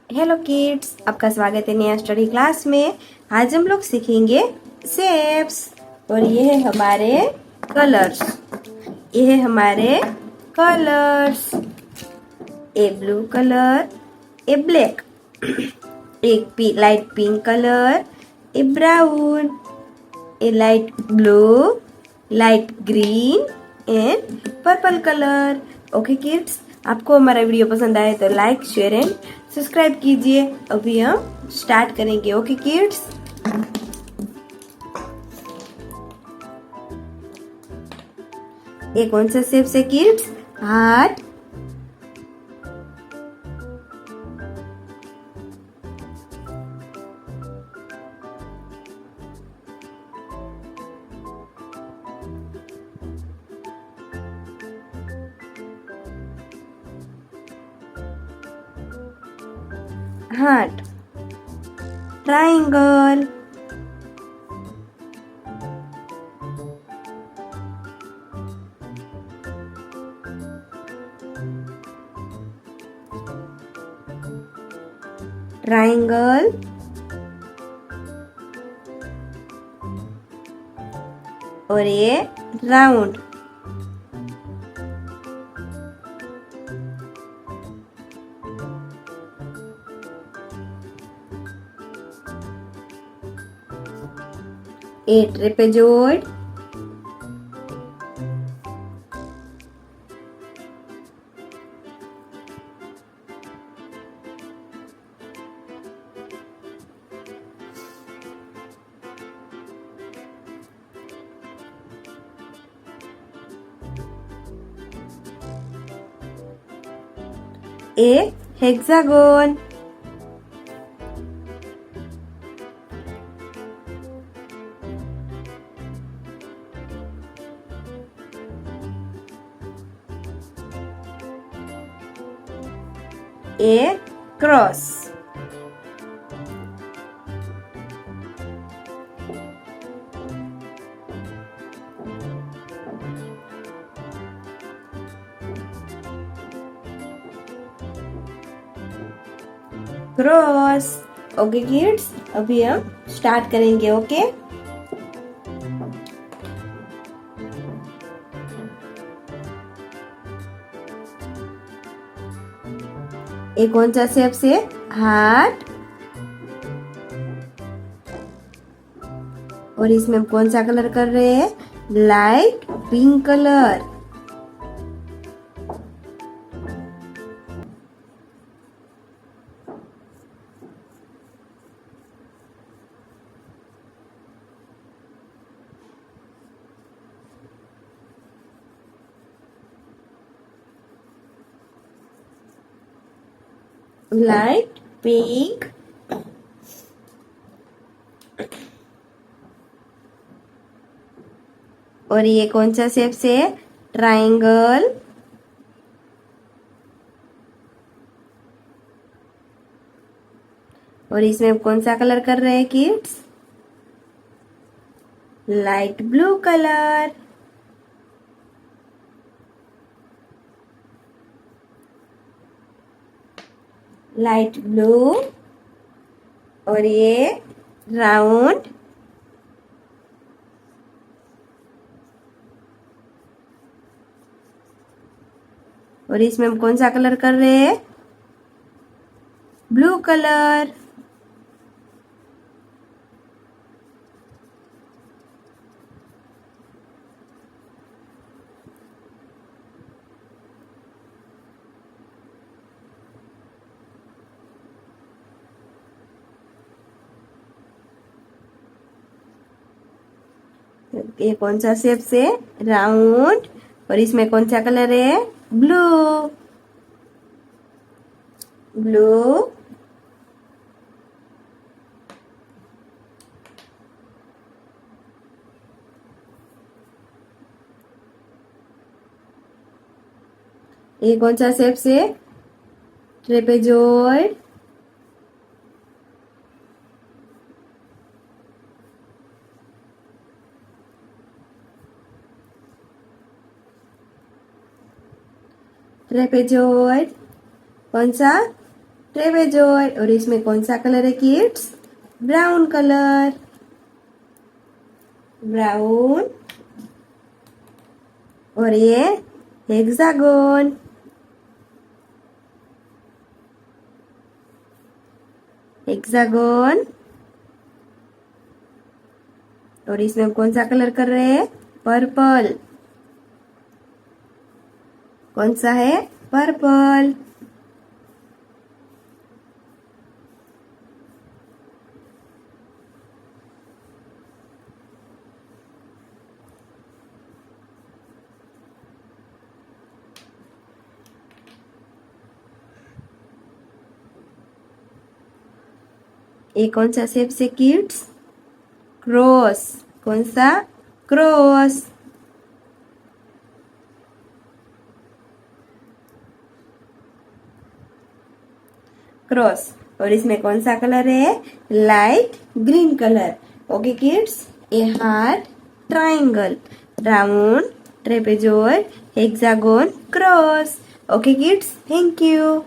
Hello kids, आपका स्वागत है नया स्टडी क्लास में। आज हम लोग सीखेंगे शेप्स और ये है हमारे कलर्स। ये है हमारे कलर्स, ए ब्लू कलर, ए ब्लैक, एक light pink colour, A brown, A light blue, light green and purple colour. Okay kids, आपको हमारा वीडियो पसंद आए तो लाइक, शेयर एंड सब्सक्राइब कीजिए। अभी हम स्टार्ट करेंगे। ओके किड्स, ये कौन सा शेप है kids? Heart, heart, triangle, triangle, और ये राउंड। ए ट्रेपेजॉइड, ए हेक्सागोन, ए क्रॉस, क्रॉस। ओके किड्स, अभी हम स्टार्ट करेंगे। ओके, एक कौन सा शेप से? हार्ट, और इसमें हम कौन सा कलर कर रहे हैं? Light pink colour. Light pink, और ये कौन सा शेप से? ट्रायंगल, और इसमें हम कौन सा कलर कर रहे हैं kids? Light blue colour. Light blue, और ये राउंड, और इसमें हम कौन सा कलर कर रहे हैं? Blue colour. ये कौन सा शेप से? राउंड, और इसमें कौन सा कलर है? ब्लू, ब्लू, ये कौन सा शेप से? ट्रेपेजॉइड, ट्रेपेजॉइड कौन सा? ट्रेपेजॉइड। और इसमें कौन सा कलर है किड्स? Brown colour, brown. और ये हेक्सागोन, हेक्सागोन। और इसमें हम कौन सा कलर कर रहे हैं? पर्पल। कौन सा है? पर्पल। ये कौन सा शेप से किड्स? क्रॉस। कौन सा? क्रॉस। क्रॉस। और इसमें कौन सा कलर है? Light green colour. Okay kids, A heart, triangle, round, trapezoid, hexagon, cross. Okay kids, thank you.